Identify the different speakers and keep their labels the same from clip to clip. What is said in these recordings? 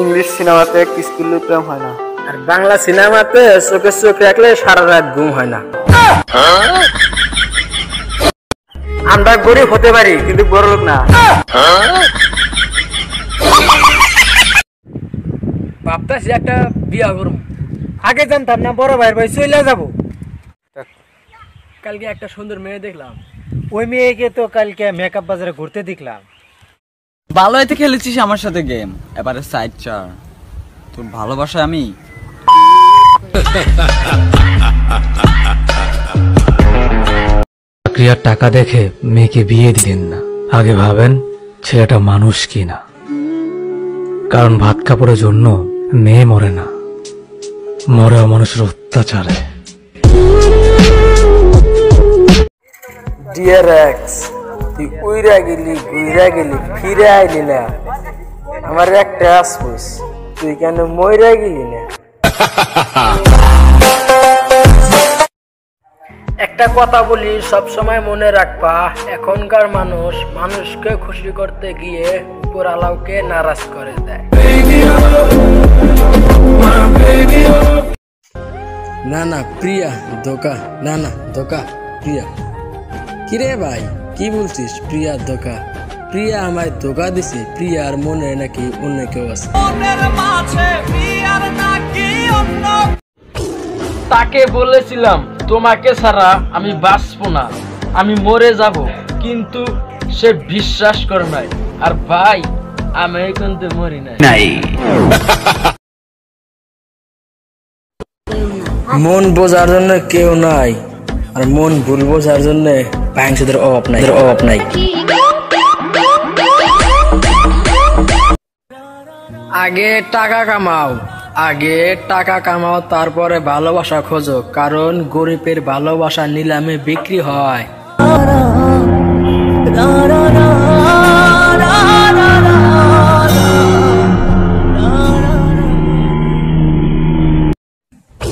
Speaker 1: English সিনেমাতে kiss করলে প্রেম হয় না,
Speaker 2: আর বাংলা সিনেমাতে চোখে চোখ রাখলে সারা রাত ঘুম হয় না। আমরা গরিব হতে পারি কিন্তু বড় লোক না। ভাবতাছি একটা বিয়া করব, আগে জানতাম না বড় ভাইয়ের ভাই চলে যাব। কালকে একটা সুন্দর মেয়ে দেখলাম, ওই মেয়েকে তো কালকে মেকআপ বাজারে ঘুরতে দেখলাম।
Speaker 3: ভালো হইতে খেলেছিস আমার সাথে গেম, এবারে সাইড চার তোর ভালোবাসা আমি।
Speaker 4: চাকরির টাকা দেখে মেয়েকে বিয়ে দিলেন না, আগে ভাবেন ছেলেটা মানুষ কিনা। কারণ ভাত কাপড়ের জন্য মেয়ে মরে না, মরে মানুষের অত্যাচারে।
Speaker 2: ডিয়ার এক্স, তুই উইরা গেলি ঘুইরা গেলি ফিরে আইলি না, আমার একটা আফসোস তুই কেন মইরা গেলি না। একটা কথা বলি সব সময় মনে রাখবা, এখনকার মানুষ মানুষকে খুশি করতে গিয়ে উপর আলাউকে নারাজ করে দেয়। না না প্রিয়া ধোকা, না না ধোকা প্রিয়া। কিরে ভাই কি বলছিস? প্রিয়া ধোকা? প্রিয়া আমায় ধোকা দিছে, প্রিয়ার মনে নাকি অন্য কেউ আছে। তাকে বলেছিলাম তোমাকে ছাড়া আমি বাঁচবো না, আমি মরে যাব, কিন্তু সে বিশ্বাস করে নাই। আর ভাই আমি কিন্তু মরি নাই। মন বোঝার জন্য কেউ নাই, আর মন ভুল বোঝার জন্য ব্যাংকদের অভাব নাই। আগে টাকা কামাও, তারপরে ভালোবাসা খোঁজো, কারণ গরিবের ভালোবাসা নিলামে বিক্রি হয়।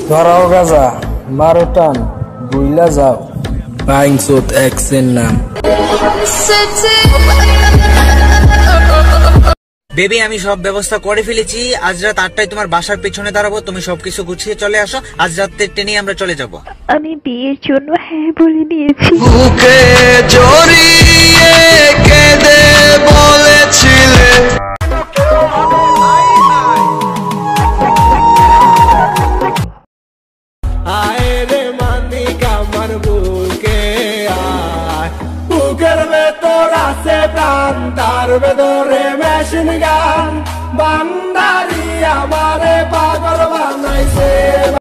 Speaker 2: ধরাও গাজা, মারো টান, বুইলা যাও, বাইংসোত এক্সের নাম।
Speaker 5: বেবি আমি সব ব্যবস্থা করে ফেলেছি, আজ রাত 8টায় তোমার বাসার পেছনে দাঁড়াবো, তুমি সবকিছু গুছিয়ে চলে আসো, আজ রাতের ট্রেনে আমরা চলে যাব।
Speaker 6: আমি বিয়ের জন্য হ্যাঁ বলে দিয়েছি।
Speaker 7: বুকে জড়িয়ে কেঁদে বলেছিলে আয় রে মানিকা আমার বুকে আয়, বুকের ভেতর আছে প্রাণ, তার ভেতরে মেশিন গান।